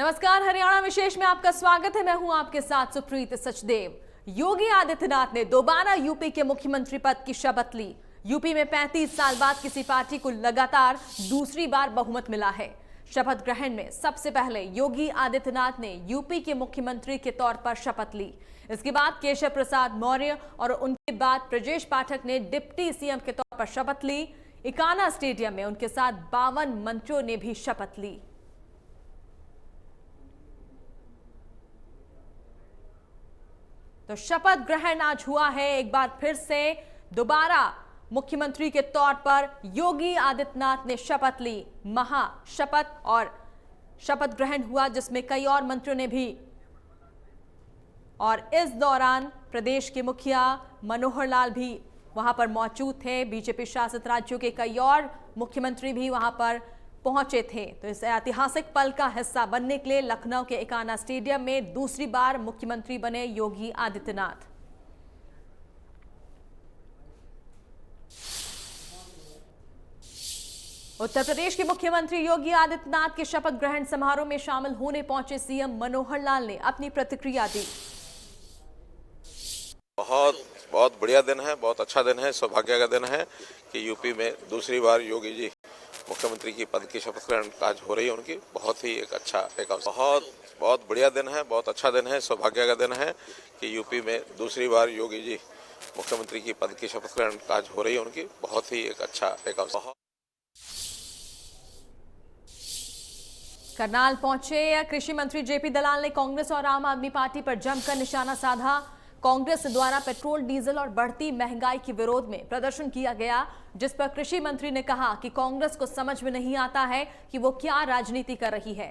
नमस्कार, हरियाणा विशेष में आपका स्वागत है। मैं हूं आपके साथ सुप्रीत सचदेव। योगी आदित्यनाथ ने दोबारा यूपी के मुख्यमंत्री पद की शपथ ली। यूपी में 35 साल बाद किसी पार्टी को लगातार दूसरी बार बहुमत मिला है। शपथ ग्रहण में सबसे पहले योगी आदित्यनाथ ने यूपी के मुख्यमंत्री के तौर पर शपथ ली। इसके बाद केशव प्रसाद मौर्य और उनके बाद ब्रजेश पाठक ने डिप्टी सीएम के तौर पर शपथ ली। इकाना स्टेडियम में उनके साथ 52 मंत्रियों ने भी शपथ ली। तो शपथ ग्रहण आज हुआ है। एक बार फिर से दोबारा मुख्यमंत्री के तौर पर योगी आदित्यनाथ ने शपथ ली। महाशपथ और शपथ ग्रहण हुआ जिसमें कई और मंत्रियों ने भी, और इस दौरान प्रदेश के मुखिया मनोहर लाल भी वहां पर मौजूद थे। बीजेपी शासित राज्यों के कई और मुख्यमंत्री भी वहां पर पहुंचे थे। तो इस ऐतिहासिक पल का हिस्सा बनने के लिए लखनऊ के इकाना स्टेडियम में दूसरी बार मुख्यमंत्री बने योगी आदित्यनाथ। उत्तर प्रदेश के मुख्यमंत्री योगी आदित्यनाथ के शपथ ग्रहण समारोह में शामिल होने पहुंचे सीएम मनोहर लाल ने अपनी प्रतिक्रिया दी। बहुत बढ़िया दिन है, बहुत अच्छा दिन है, सौभाग्य का दिन है कि यूपी में दूसरी बार योगी जी मुख्यमंत्री की पद की शपथ ग्रहण आज हो रही है उनकी। बहुत ही एक अच्छा एक अवसर, बहुत बढ़िया दिन है, बहुत अच्छा दिन है, सौभाग्य का दिन है कि यूपी में दूसरी बार योगी जी मुख्यमंत्री की पद की शपथ ग्रहण आज हो रही है उनकी। बहुत ही एक अच्छा एक अवसर। करनाल पहुंचे कृषि मंत्री जेपी दलाल ने कांग्रेस और आम आदमी पार्टी पर जमकर निशाना साधा। कांग्रेस द्वारा पेट्रोल डीजल और बढ़ती महंगाई के विरोध में प्रदर्शन किया गया, जिस पर कृषि मंत्री ने कहा कि कांग्रेस को समझ में नहीं आता है कि वो क्या राजनीति कर रही है।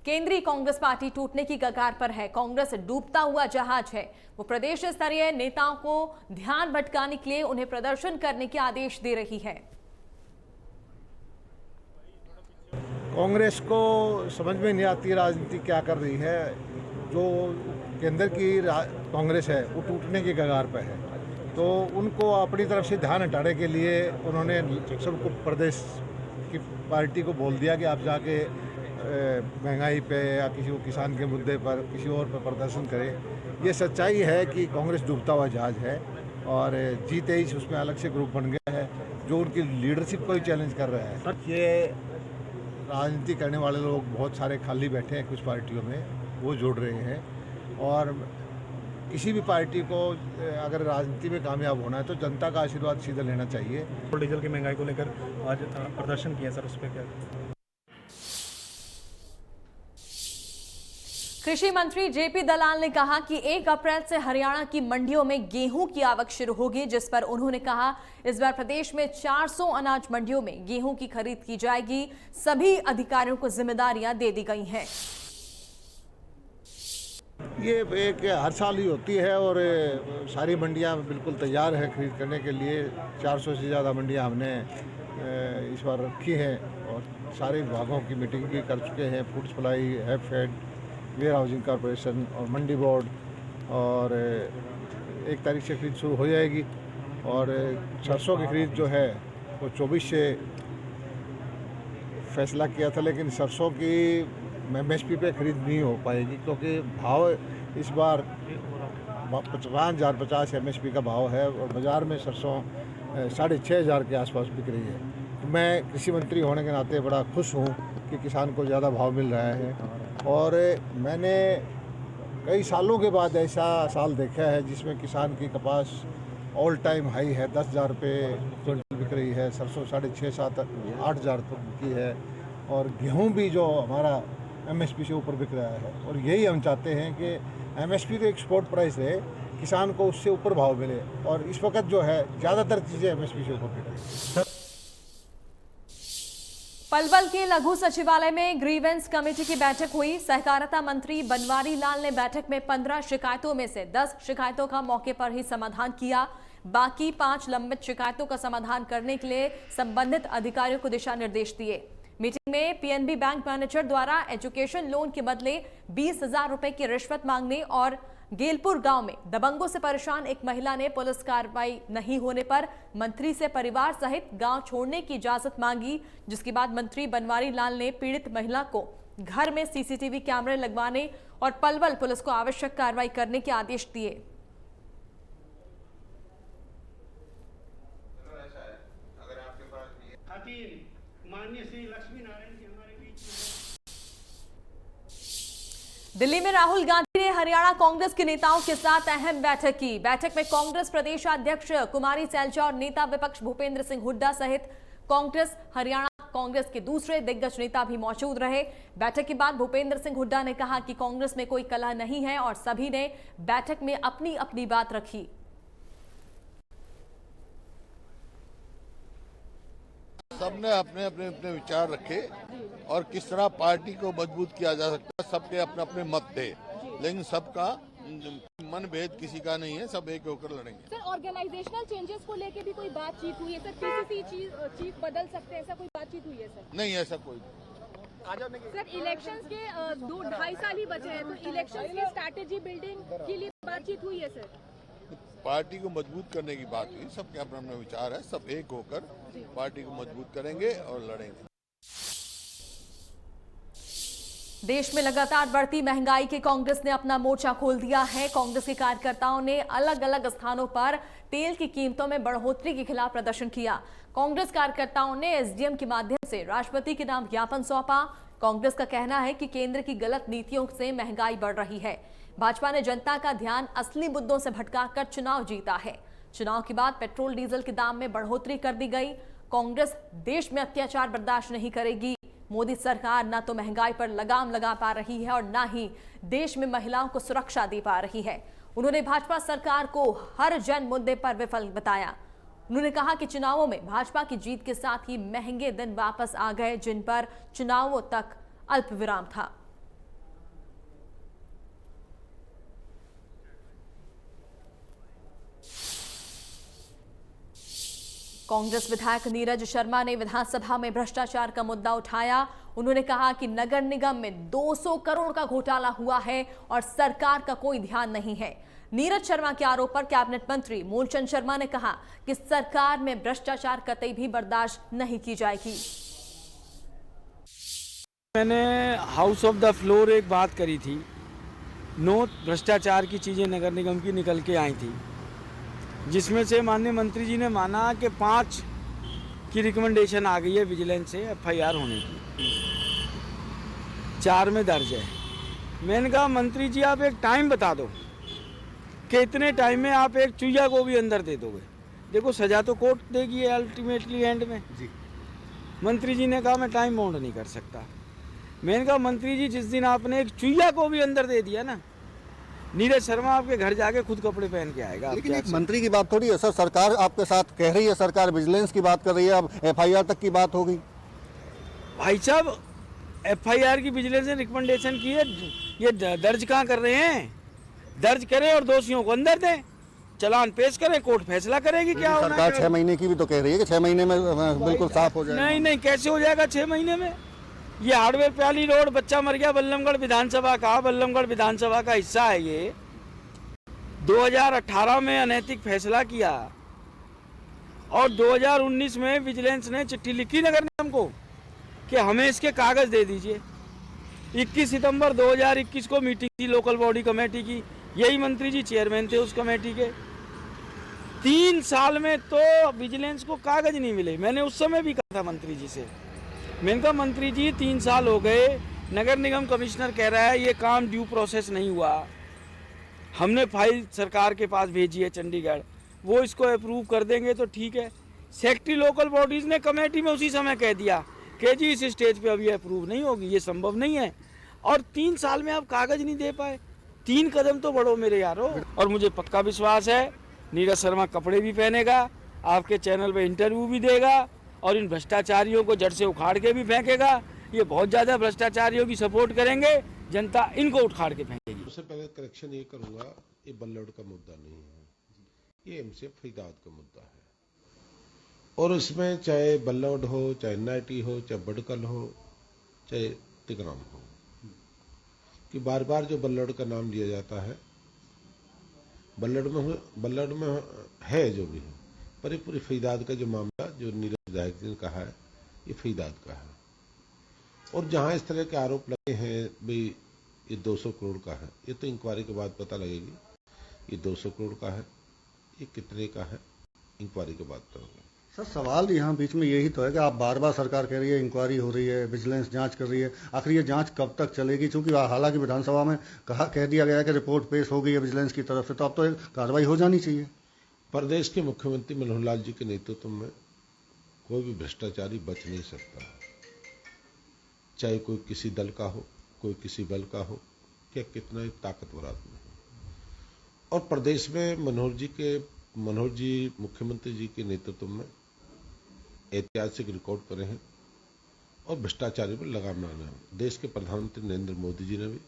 केंद्रीय कांग्रेस पार्टी टूटने की कगार पर है। कांग्रेस डूबता हुआ जहाज है। वो प्रदेश स्तरीय नेताओं को ध्यान भटकाने के लिए उन्हें प्रदर्शन करने के आदेश दे रही है। कांग्रेस को समझ में नहीं आती राजनीति क्या कर रही है। जो केंद्र की कांग्रेस है वो टूटने की कगार पर है, तो उनको अपनी तरफ से ध्यान हटाने के लिए उन्होंने सबको प्रदेश की पार्टी को बोल दिया कि आप जाके महंगाई पे या किसी को किसान के मुद्दे पर किसी और पर प्रदर्शन करें। ये सच्चाई है कि कांग्रेस डूबता हुआ जहाज है और G23 उसमें अलग से ग्रुप बन गया है जो उनकी लीडरशिप को ही चैलेंज कर रहा है। ये राजनीति करने वाले लोग बहुत सारे खाली बैठे हैं कुछ पार्टियों में, वो जुड़ रहे हैं। और किसी भी पार्टी को अगर राजनीति में कामयाब होना है तो जनता का आशीर्वाद सीधा लेना चाहिए। पेट्रोल डीजल की महंगाई को लेकर आज प्रदर्शन किया सर, उस पर क्या? कृषि मंत्री जेपी दलाल ने कहा कि 1 अप्रैल से हरियाणा की मंडियों में गेहूं की आवक शुरू होगी, जिस पर उन्होंने कहा इस बार प्रदेश में 400 अनाज मंडियों में गेहूं की खरीद की जाएगी। सभी अधिकारियों को जिम्मेदारियां दे दी गई हैं। ये एक हर साल ही होती है और सारी मंडियां बिल्कुल तैयार है खरीद करने के लिए। 400 से ज़्यादा मंडियां हमने इस बार रखी हैं और सारे विभागों की मीटिंग भी कर चुके हैं। Food supply, HAFED, warehousing corporation और मंडी बोर्ड, और 1 तारीख से खरीद शुरू हो जाएगी। और सरसों की खरीद जो है वो 24 से फैसला किया था, लेकिन सरसों की MSP पे खरीद नहीं हो पाएगी क्योंकि भाव इस बार 5050 MSP का भाव है और बाज़ार में सरसों 6500 के आसपास बिक रही है। तो मैं कृषि मंत्री होने के नाते बड़ा खुश हूँ कि किसान को ज़्यादा भाव मिल रहा है। और मैंने कई सालों के बाद ऐसा साल देखा है जिसमें किसान की कपास ऑल टाइम हाई है, 10,000 रुपये क्विंटल बिक रही है। सरसों 6,500-7,000-8,000 तक बिकी है और गेहूँ भी जो हमारा MSP से ऊपर बिक रहा है। और यही हम चाहते हैं कि MSP तो एक्सपोर्ट प्राइस रहे, किसान को उससे ऊपर भाव मिले। और इस वक्त जो है ज़्यादातर चीज़ें MSP से ऊपर बिक रही है। पलवल के लघु सचिवालय में ग्रीवेंस कमेटी की बैठक हुई। सहकारिता मंत्री बनवारी लाल ने बैठक में 15 शिकायतों में से 10 शिकायतों का मौके पर ही समाधान किया। बाकी 5 लंबित शिकायतों का समाधान करने के लिए संबंधित अधिकारियों को दिशा निर्देश दिए। मीटिंग में PNB बैंक मैनेजर द्वारा एजुकेशन लोन के बदले 20,000 रुपए की रिश्वत मांगने और गेलपुर गांव में दबंगों से परेशान एक महिला ने पुलिस कार्रवाई नहीं होने पर मंत्री से परिवार सहित गांव छोड़ने की इजाजत मांगी, जिसके बाद मंत्री बनवारी लाल ने पीड़ित महिला को घर में सीसीटीवी कैमरे लगवाने और पलवल पुलिस को आवश्यक कार्रवाई करने के आदेश दिए। माननीय श्री लक्ष्मी नारायण जी हमारे बीच दिल्ली में राहुल गांधी ने हरियाणा कांग्रेस के नेताओं के साथ अहम बैठक की। बैठक में कांग्रेस प्रदेश अध्यक्ष कुमारी सैलजा और नेता विपक्ष भूपेंद्र सिंह हुड्डा सहित कांग्रेस हरियाणा कांग्रेस के दूसरे दिग्गज नेता भी मौजूद रहे। बैठक के बाद भूपेंद्र सिंह हुड्डा ने कहा कि कांग्रेस में कोई कलह नहीं है और सभी ने बैठक में अपनी अपनी बात रखी। सबने अपने अपने अपने विचार रखे और किस तरह पार्टी को मजबूत किया जा सकता है, सबके अपने अपने मत थे, लेकिन सबका मन भेद किसी का नहीं है, सब एक होकर लड़ेंगे। सर, ऑर्गेनाइजेशनल चेंजेस को लेके भी कोई बातचीत हुई है सर? पीसीसी चीफ बदल सकते हैं, ऐसा कोई बातचीत हुई है सर? नहीं, ऐसा कोई सर, इलेक्शंस के 2-2.5 साल ही बचे हैं, तो इलेक्शंस की स्ट्रैटेजी बिल्डिंग के लिए बातचीत हुई है सर? पार्टी को मजबूत करने की बात हुई, सबके अपना अपना विचार है, सब एक होकर पार्टी को मजबूत करेंगे और लड़ेंगे। देश में लगातार बढ़ती महंगाई के कांग्रेस ने अपना मोर्चा खोल दिया है। कांग्रेस के कार्यकर्ताओं ने अलग अलग स्थानों पर तेल की कीमतों में बढ़ोतरी के खिलाफ प्रदर्शन किया। कांग्रेस कार्यकर्ताओं ने एसडीएम के माध्यम से राष्ट्रपति के नाम ज्ञापन सौंपा। कांग्रेस का कहना है कि केंद्र की गलत नीतियों से महंगाई बढ़ रही है। भाजपा ने जनता का ध्यान असली मुद्दों से भटकाकर चुनाव जीता है। चुनाव के बाद पेट्रोल डीजल के दाम में बढ़ोतरी कर दी गई। कांग्रेस देश में अत्याचार बर्दाश्त नहीं करेगी। मोदी सरकार न तो महंगाई पर लगाम लगा पा रही है और न ही देश में महिलाओं को सुरक्षा दे पा रही है। उन्होंने भाजपा सरकार को हर जन मुद्दे पर विफल बताया। उन्होंने कहा कि चुनावों में भाजपा की जीत के साथ ही महंगे दिन वापस आ गए, जिन पर चुनावों तक अल्प विराम था। कांग्रेस विधायक नीरज शर्मा ने विधानसभा में भ्रष्टाचार का मुद्दा उठाया। उन्होंने कहा कि नगर निगम में 200 करोड़ का घोटाला हुआ है और सरकार का कोई ध्यान नहीं है। नीरज शर्मा के आरोप पर कैबिनेट मंत्री मूलचंद शर्मा ने कहा कि सरकार में भ्रष्टाचार कतई भी बर्दाश्त नहीं की जाएगी। मैंने हाउस ऑफ द फ्लोर एक बात करी थी, 9 भ्रष्टाचार की चीज़ें नगर निगम की निकल के आई थी, जिसमें से माननीय मंत्री जी ने माना कि 5 की रिकमेंडेशन आ गई है विजिलेंस से एफआईआर होने की, 4 में दर्ज है। मैंने कहा मंत्री जी आप एक टाइम बता दो कि इतने टाइम में आप एक चुईया को भी अंदर दे दोगे। देखो सजा तो कोर्ट देगी अल्टीमेटली एंड में जी। मंत्री जी ने कहा मैं टाइम बाउंड नहीं कर सकता। मैंने कहा मंत्री जी जिस दिन आपने एक चुईया को भी अंदर दे दिया ना, नीरज शर्मा आपके घर जाके खुद कपड़े पहन के आएगा। लेकिन एक मंत्री की बात थोड़ी है सर, सरकार आपके साथ कह रही है, सरकार विजिलेंस की बात कर रही है, अब एफआईआर तक की बात हो गई। भाई साहब एफआईआर की विजिलेंस ने रिकमेंडेशन की है, ये दर्ज कहाँ कर रहे हैं? दर्ज करें और दोषियों को अंदर दें, चालान पेश करें, कोर्ट फैसला करेगी। क्या होना सरकार 6 महीने की भी तो कह रही है कि 6 महीने में बिल्कुल साफ हो जाएगा। नहीं, कैसे हो जाएगा 6 महीने में? ये हार्डवेयर प्याली रोड बच्चा मर गया बल्लमगढ़ विधानसभा का, बल्लमगढ़ विधानसभा का हिस्सा है ये। 2018 में अनैतिक फैसला किया और 2019 में विजिलेंस ने चिट्ठी लिखी नगर निगम को कि हमें इसके कागज दे दीजिए। 21 सितंबर 2021 को मीटिंग थी लोकल बॉडी कमेटी की, यही मंत्री जी चेयरमैन थे उस कमेटी के। 3 साल में तो विजिलेंस को कागज नहीं मिले। मैंने उस समय भी कहा था मंत्री जी से, मैंने कहा मंत्री जी 3 साल हो गए, नगर निगम कमिश्नर कह रहा है ये काम ड्यू प्रोसेस नहीं हुआ। हमने फाइल सरकार के पास भेजी है चंडीगढ़, वो इसको अप्रूव कर देंगे तो ठीक है। सेक्रेटरी लोकल बॉडीज़ ने कमेटी में उसी समय कह दिया कि जी इस स्टेज पे अभी अप्रूव नहीं होगी, ये संभव नहीं है। और 3 साल में आप कागज नहीं दे पाए। 3 कदम तो बढ़ो मेरे यारो। और मुझे पक्का विश्वास है नीरज शर्मा कपड़े भी पहनेगा, आपके चैनल पे इंटरव्यू भी देगा और इन भ्रष्टाचारियों को जड़ से उखाड़ के भी फेंकेगा। ये बहुत ज़्यादा भ्रष्टाचारियों की सपोर्ट करेंगे, जनता इनको उखाड़ के फेंकेगी। सबसे पहले करेक्शन ये करूंगा, ये बल्लौड़ का मुद्दा नहीं है, ये एमसीएफ फरीदाबाद का मुद्दा है। और इसमें चाहे बल्लौड़ हो, चाहे एनआईटी हो, चाहे बडकल हो, चाहे तिगराम हो, कि बार बार जो बल्लौड़ का नाम लिया जाता है, बल्लौड़ में है जो भी है, पर ये पूरी फरीदाबाद का जो मामला जो नीरज विधायक ने कहा है, ये फरीदाबाद का है। और जहां इस तरह के आरोप लगे हैं भाई ये 200 करोड़ का है, ये तो इंक्वायरी के बाद पता लगेगी ये 200 करोड़ का है, ये कितने का है, इंक्वायरी के बाद पता होगा। सर सवाल यहाँ बीच में यही तो है कि आप बार बार सरकार कह रही है इंक्वायरी हो रही है, विजिलेंस जांच कर रही है, आखिर ये जांच कब तक चलेगी? क्योंकि हालांकि विधानसभा में कह दिया गया है कि रिपोर्ट पेश हो गई है विजिलेंस की तरफ से, तो अब तो कार्रवाई हो जानी चाहिए। प्रदेश के मुख्यमंत्री मनोहर लाल जी के नेतृत्व में कोई भी भ्रष्टाचारी बच नहीं सकता, चाहे कोई किसी दल का हो, कोई किसी बल का हो, क्या कितना ही ताकतवर आदमी हो। और प्रदेश में मनोहर जी मुख्यमंत्री जी के नेतृत्व में ऐतिहासिक रिकॉर्ड करे हैं और भ्रष्टाचारी पर लगाम लगाना है। देश के प्रधानमंत्री नरेंद्र मोदी जी ने भी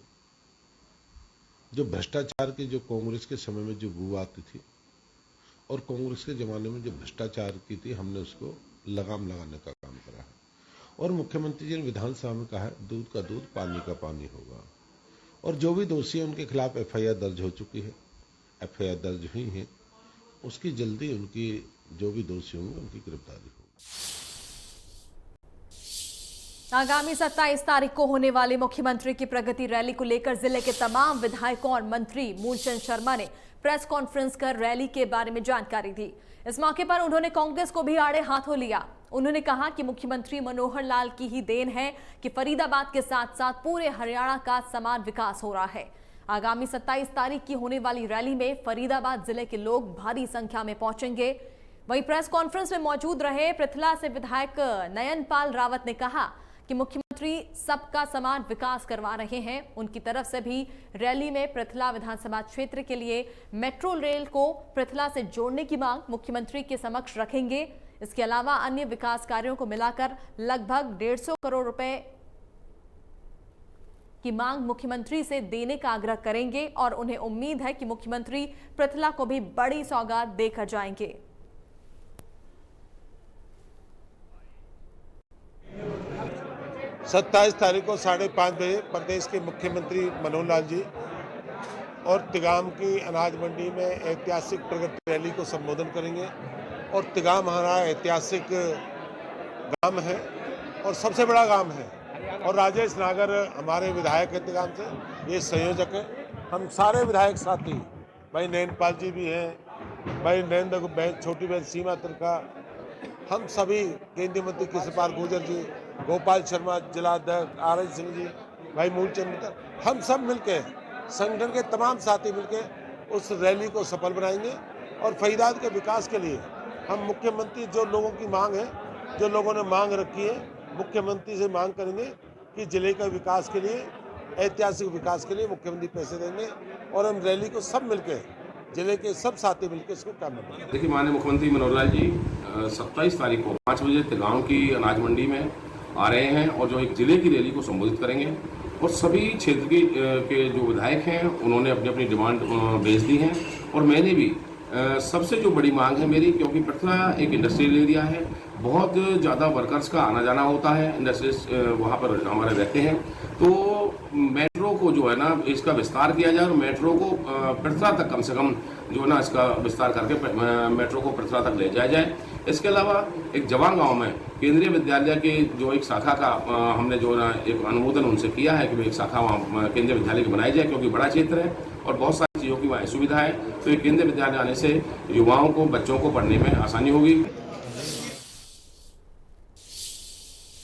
जो भ्रष्टाचार की जो कांग्रेस के समय में जो बू आती थी और कांग्रेस के जमाने में जो भ्रष्टाचार की थी, हमने उसको लगाम लगाने का काम करा है। और मुख्यमंत्री जी ने विधानसभा में कहा है दूध का दूध पानी का पानी होगा, और जो भी दोषी है उनके खिलाफ एफआईआर दर्ज हो चुकी है, एफआईआर दर्ज हुई है, उसकी जल्दी उनकी जो भी दोषी होंगे उनकी गिरफ्तारी होगी। आगामी 27 तारीख को होने वाली मुख्यमंत्री की प्रगति रैली को लेकर जिले के तमाम विधायकों और मंत्री मूलचंद शर्मा ने प्रेस कॉन्फ्रेंस कर रैली के बारे में जानकारी दी। इस मौके पर उन्होंने कांग्रेस को भी आड़े हाथों लिया। उन्होंने कहा कि मुख्यमंत्री मनोहर लाल की ही देन है कि फरीदाबाद के साथ साथ पूरे हरियाणा का समान विकास हो रहा है। आगामी 27 तारीख की होने वाली रैली में फरीदाबाद जिले के लोग भारी संख्या में पहुंचेंगे। वहीं प्रेस कॉन्फ्रेंस में मौजूद रहे पृथला से विधायक नयनपाल रावत ने कहा कि मुख्यमंत्री सबका समान विकास करवा रहे हैं। उनकी तरफ से भी रैली में पृथला विधानसभा क्षेत्र के लिए मेट्रो रेल को पृथला से जोड़ने की मांग मुख्यमंत्री के समक्ष रखेंगे। इसके अलावा अन्य विकास कार्यों को मिलाकर लगभग 150 करोड़ रुपए की मांग मुख्यमंत्री से देने का आग्रह करेंगे और उन्हें उम्मीद है कि मुख्यमंत्री पृथला को भी बड़ी सौगात देकर जाएंगे। सत्ताईस तारीख को 5:30 बजे प्रदेश के मुख्यमंत्री मनोहर लाल जी और तिगाम की अनाज मंडी में ऐतिहासिक प्रगति रैली को संबोधन करेंगे। और तिगाम हमारा ऐतिहासिक गांव है और सबसे बड़ा गांव है, और राजेश नागर हमारे विधायक है तिगाम से, ये संयोजक है। हम सारे विधायक साथी, भाई नयनपाल जी भी हैं, भाई नरेंद्र बहन, छोटी बहन सीमा तिरका, हम सभी, केंद्रीय मंत्री कृष्णपाल गुर्जर जी, गोपाल शर्मा जिला अध्यक्ष, आरएन सिंह जी, भाई मूलचंद मित्र, हम सब मिलके, संगठन के तमाम साथी मिलके उस रैली को सफल बनाएंगे। और फरीदाबाद के विकास के लिए हम मुख्यमंत्री, जो लोगों की मांग है, जो लोगों ने मांग रखी है, मुख्यमंत्री से मांग करेंगे कि जिले का विकास के लिए, ऐतिहासिक विकास के लिए मुख्यमंत्री पैसे देंगे। और हम रैली को सब मिलके, जिले के सब साथी मिलकर इसको काम करेंगे। देखिए, माननीय मुख्यमंत्री मनोहर लाल जी 27 तारीख को 5 बजे तिगांव की अनाज मंडी में आ रहे हैं और जो एक जिले की रैली को संबोधित करेंगे। और सभी क्षेत्र के जो विधायक हैं उन्होंने अपनी अपनी डिमांड भेज दी हैं। और मैंने भी सबसे जो बड़ी मांग है मेरी, क्योंकि पृथला एक इंडस्ट्रियल एरिया है, बहुत ज़्यादा वर्कर्स का आना जाना होता है, इंडस्ट्रीज वहाँ पर हमारे रहते हैं, तो मेट्रो को जो है ना इसका विस्तार किया जाए और मेट्रो को पृथला तक कम से कम जो है ना इसका विस्तार करके मेट्रो को पृथला तक ले जाया जाए। इसके अलावा एक जवान गांव में केंद्रीय विद्यालय के जो एक शाखा का हमने जो ना एक अनुमोदन उनसे किया है कि एक शाखा वहाँ केंद्रीय विद्यालय की बनाई जाए, क्योंकि बड़ा क्षेत्र है और बहुत सारी चीज़ों की वहाँ सुविधा है। तो ये केंद्रीय विद्यालय आने से युवाओं को, बच्चों को पढ़ने में आसानी होगी।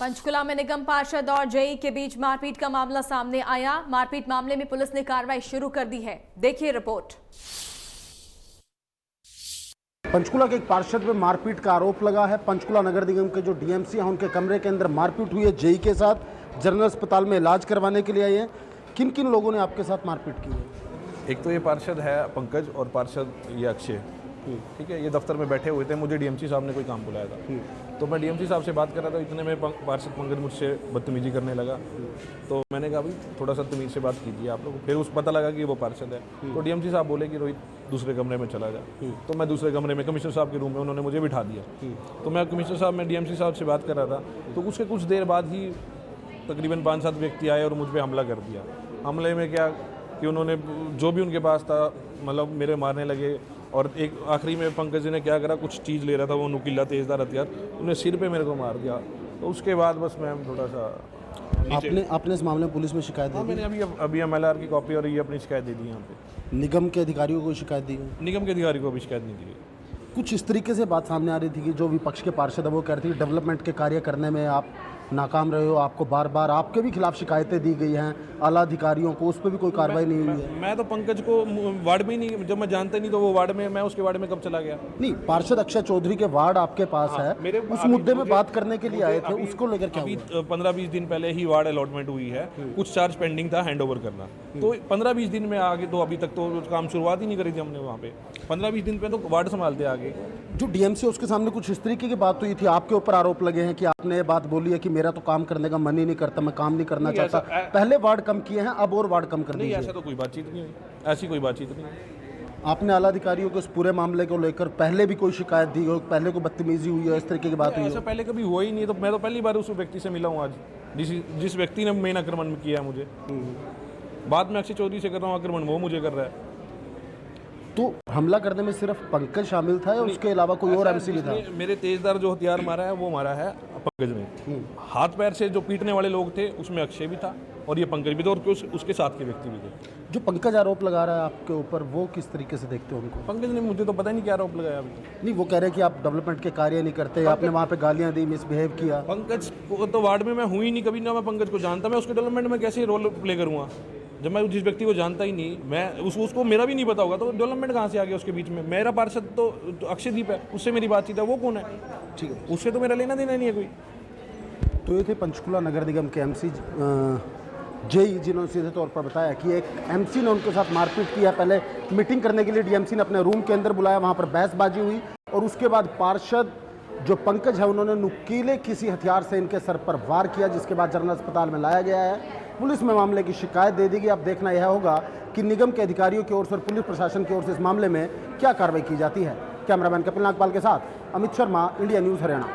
पंचकुला में निगम पार्षद और जेई के बीच मारपीट का मामला सामने आया। मारपीट मामले में पुलिस ने कार्रवाई शुरू कर दी है। देखिए रिपोर्ट। पंचकुला के एक पार्षद पे मारपीट का आरोप लगा है। पंचकुला नगर निगम के जो डीएमसी हैं उनके कमरे के अंदर मारपीट हुई है। जेई के साथ जनरल अस्पताल में इलाज करवाने के लिए आए हैं। किन किन लोगों ने आपके साथ मारपीट की है? एक तो ये पार्षद है पंकज और पार्षद ये अक्षय, ठीक है। ये दफ्तर में बैठे हुए थे, मुझे डीएमसी साहब ने कोई काम बुलाया था, तो मैं डीएमसी साहब से बात कर रहा था। इतने में पार्षद पंकज मुझसे बदतमीजी करने लगा, तो मैंने कहा भाई थोड़ा सा तमीज़ से बात कीजिए आप लोग। फिर उस पता लगा कि वो पार्षद है, तो डीएमसी साहब बोले कि रोहित दूसरे कमरे में चला जा। तो मैं दूसरे कमरे में कमिश्नर साहब के रूम में, उन्होंने मुझे बिठा दिया। तो मैं कमिश्नर साहब में डीएमसी साहब से बात कर रहा था, तो उसके कुछ देर बाद ही तकरीबन 5-7 व्यक्ति आए और मुझ पर हमला कर दिया। हमले में क्या कि उन्होंने जो भी उनके पास था मतलब मेरे मारने लगे। और एक आखिरी में पंकज जी ने क्या करा, कुछ चीज़ ले रहा था वो नुकीला तेज़दार हथियार, उन्हें सिर पे मेरे को मार दिया। तो उसके बाद बस मैं थोड़ा सा आपने इस मामले में पुलिस में शिकायत हाँ, दी? मैंने अभी MLR की कॉपी और ये अपनी शिकायत दे दी यहाँ पे। निगम के अधिकारियों को शिकायत दी है? निगम के अधिकारी को अभी शिकायत नहीं दी गई। कुछ इस तरीके से बात सामने आ रही थी कि जो विपक्ष के पार्षद है वो कह रहे थे कि डेवलपमेंट के कार्य करने में आप नाकाम रहे हो, आपको बार बार आपके भी खिलाफ शिकायतें दी गई हैं आला अधिकारियों को, उस पर भी कोई कार्रवाई नहीं हुई है। मैं तो पंकज को वार्ड में ही नहीं, जब मैं जानता नहीं तो वो वार्ड में, मैं उसके वार्ड में कब चला गया? नहीं, पार्षद अक्षय चौधरी के वार्ड आपके पास है, उस मुद्दे में बात करने के लिए आए थे, उसको लेकर क्या हुआ? 15-20 दिन पहले ही वार्ड अलॉटमेंट हुई है, कुछ चार्ज पेंडिंग था हैंड ओवर करना, तो 15-20 दिन में आगे, तो अभी तक तो काम शुरुआत ही नहीं करी थी हमने वहाँ पे। 15-20 दिन पे तो वार्ड संभालते आगे। जो डीएमसी उसके सामने कुछ इस तरीके की बात हुई थी, आपके ऊपर आरोप लगे हैं कि आपने ये बात बोली है कि मेरा तो काम करने का मन ही नहीं करता, मैं काम नहीं करना चाहता। पहले वार्ड कम किए हैं, अब और वार्ड कम कर दीजिए। ऐसा तो कोई बातचीत नहीं हुई, ऐसी कोई बातचीत नहीं। आपने आला अधिकारियों को इस पूरे मामले को लेकर पहले भी कोई शिकायत दी हो, पहले कोई बदतमीजी हुई हो, इस तरीके की बात हुई हो? ऐसा पहले कभी हुआ ही नहीं, तो मैं तो पहली बार उस व्यक्ति से मिला हूँ आज, जिस व्यक्ति ने मेन आक्रमण किया मुझे। बाद में अक्षय चौधरी से कर रहा हूँ आक्रमण, वो मुझे कर रहा है। तो हमला करने में सिर्फ पंकज शामिल था या उसके अलावा कोई और एमसी भी था? मेरे तेजदार जो हथियार मारा है वो मारा है पंकज ने। हाथ पैर से जो पीटने वाले लोग थे उसमें अक्षय भी था और ये पंकज भी था, और उसके साथ के व्यक्ति भी थे। जो पंकज आरोप लगा रहा है आपके ऊपर, वो किस तरीके से देखते हो उनको? पंकज ने मुझे तो पता नहीं क्या आरोप लगाया अभी। नहीं, वो कह रहे हैं कि आप डेवलपमेंट के कार्य नहीं करते, आपने वहाँ पे गालियाँ दी, मिसबिहेव किया। पंकज को तो वार्ड में मैं हुई ही नहीं कभी, ना मैं पंकज को जानता, मैं उसके डेवलपमेंट में कैसे रोल प्ले करूँगा जब मैं जिस व्यक्ति को जानता ही नहीं, मैं उसको मेरा भी नहीं पता होगा, तो डेवलपमेंट कहाँ से आ गया उसके बीच में? मेरा पार्षद तो अक्षयदीप है, उससे मेरी बातचीत है, वो कौन है? ठीक है, उससे तो मेरा लेना देना नहीं है कोई। तो ये थे पंचकुला नगर निगम के एमसी जेई, जिन्होंने सीधे तौर पर बताया कि एक एमसी ने उनके साथ मारपीट किया। पहले मीटिंग करने के लिए डीएमसी ने अपने रूम के अंदर बुलाया, वहाँ पर बहसबाजी हुई और उसके बाद पार्षद जो पंकज है उन्होंने नुकीले किसी हथियार से इनके सर पर वार किया, जिसके बाद जनरल अस्पताल में लाया गया है। पुलिस में मामले की शिकायत दे दी गई। अब देखना यह होगा कि निगम के अधिकारियों की ओर से और पुलिस प्रशासन की ओर से इस मामले में क्या कार्रवाई की जाती है। कैमरामैन कपिल नागपाल के साथ Amit Sharma, India news Haryana.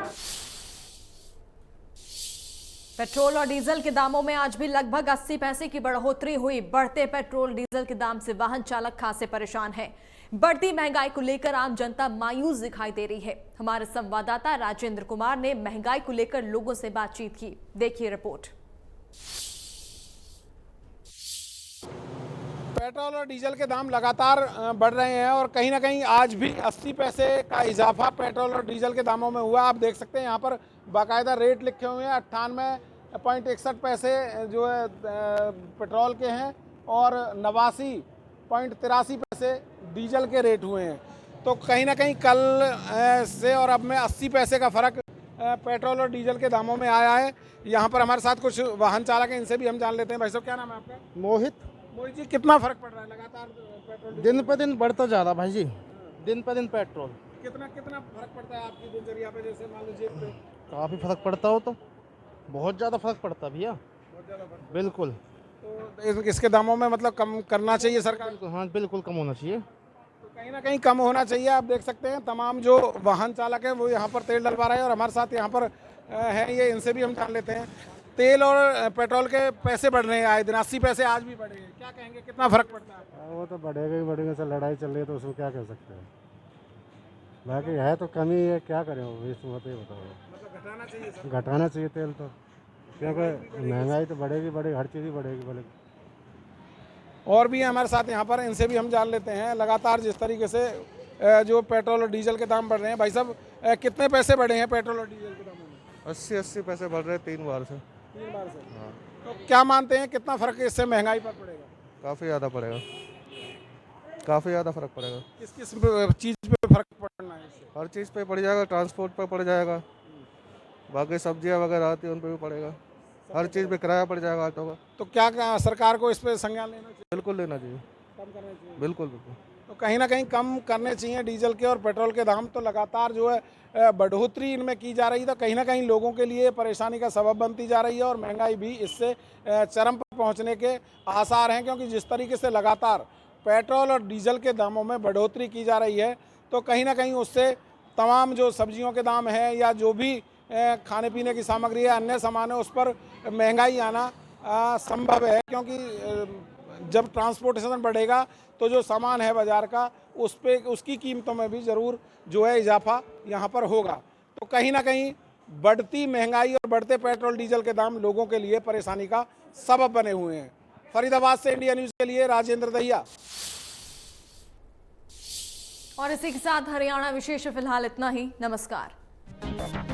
Petrol और डीजल के दामों में आज भी लगभग 80 पैसे की बढ़ोतरी हुई। बढ़ते पेट्रोल डीजल के दाम से वाहन चालक खासे परेशान हैं। बढ़ती महंगाई को लेकर आम जनता मायूस दिखाई दे रही है। हमारे संवाददाता राजेंद्र कुमार ने महंगाई को लेकर लोगों से बातचीत की। देखिए रिपोर्ट। पेट्रोल और डीजल के दाम लगातार बढ़ रहे हैं और कहीं ना कहीं आज भी 80 पैसे का इजाफा पेट्रोल और डीजल के दामों में हुआ। आप देख सकते हैं यहाँ पर बाकायदा रेट लिखे हुए हैं। 98.61 पैसे जो है पेट्रोल के हैं और 89.83 पैसे डीजल के रेट हुए हैं। तो कहीं ना कहीं कल से और अब में 80 पैसे का फ़र्क पेट्रोल और डीजल के दामों में आया है। यहाँ पर हमारे साथ कुछ वाहन चालक हैं, इनसे भी हम जान लेते हैं। भाई साहब, क्या नाम है आपका? मोहित जी, कितना फर्क पड़ रहा है लगातार पेट्रोल? दिन पे दिन बढ़ता जा रहा भाई जी, दिन पे दिन पेट्रोल। कितना फर्क पड़ता है आपकी दिनचर्या पे? जैसे मान लीजिए काफ़ी फर्क पड़ता हो, तो बहुत ज़्यादा फर्क पड़ता भैया, बहुत ज़्यादा फर्क। बिल्कुल। तो इसके दामों में मतलब कम करना चाहिए सरकार को? हाँ बिल्कुल कम होना चाहिए। तो कहीं ना कहीं कम होना चाहिए। आप देख सकते हैं तमाम जो वाहन चालक हैं वो यहाँ पर तेल डलवा रहे हैं और हमारे साथ यहाँ पर हैं ये, इनसे भी हम जान लेते हैं। तेल और पेट्रोल के पैसे बढ़ रहे हैं आए दिन, 80 पैसे आज भी बढ़े हैं। क्या कहेंगे, कितना फर्क पड़ता है? वो तो बढ़ेगा ही बढ़ेगा, से लड़ाई चल रही है तो उसमें क्या कह सकते हैं। बाकी है तो कमी है, क्या करें वो इस मत ही बताओ। मतलब घटाना चाहिए सर? घटाना चाहिए तेल तो, क्योंकि महंगाई तो बढ़ेगी हर चीज़ ही बढ़ेगी बढ़ेगी। और भी हमारे साथ यहाँ पर, इनसे भी हम जान लेते हैं। लगातार जिस तरीके से जो पेट्रोल और डीजल के दाम बढ़ रहे हैं, भाई साहब कितने पैसे बढ़े हैं पेट्रोल और डीजल के दामों में? 80 पैसे बढ़ रहे हैं 3 बार से। 3 बार से? हाँ। तो क्या मानते हैं कितना फर्क इससे महंगाई पर पड़ेगा? काफ़ी ज़्यादा पड़ेगा, काफ़ी ज़्यादा फर्क पड़ेगा। किस किस चीज़ पे फर्क पड़ना है इससे? हर चीज़ पे पड़ जाएगा, ट्रांसपोर्ट पे पड़ जाएगा, बाकी सब्जियां वगैरह आती हैं उन पे भी पड़ेगा, हर चीज़ पे किराया पड़ जाएगा ऑटो का। तो क्या सरकार को इस पे संज्ञान लेना चाहिए? बिल्कुल लेना चाहिए, कम करना चाहिए। बिल्कुल बिल्कुल। तो कहीं ना कहीं कम करने चाहिए डीजल के और पेट्रोल के दाम। तो लगातार जो है बढ़ोतरी इनमें की जा रही है, तो कहीं ना कहीं लोगों के लिए परेशानी का सबब बनती जा रही है और महंगाई भी इससे चरम पर पहुंचने के आसार हैं। क्योंकि जिस तरीके से लगातार पेट्रोल और डीजल के दामों में बढ़ोतरी की जा रही है, तो कहीं ना कहीं उससे तमाम जो सब्जियों के दाम हैं या जो भी खाने पीने की सामग्री है, अन्य सामान है, उस पर महंगाई आना संभव है। क्योंकि जब ट्रांसपोर्टेशन बढ़ेगा तो जो सामान है बाज़ार का उसकी कीमतों में भी ज़रूर जो है इजाफा यहाँ पर होगा। तो कहीं ना कहीं बढ़ती महंगाई और बढ़ते पेट्रोल डीजल के दाम लोगों के लिए परेशानी का सबब बने हुए हैं। फरीदाबाद से इंडिया न्यूज के लिए राजेंद्र दहिया। और इसी के साथ हरियाणा विशेष फिलहाल इतना ही। नमस्कार।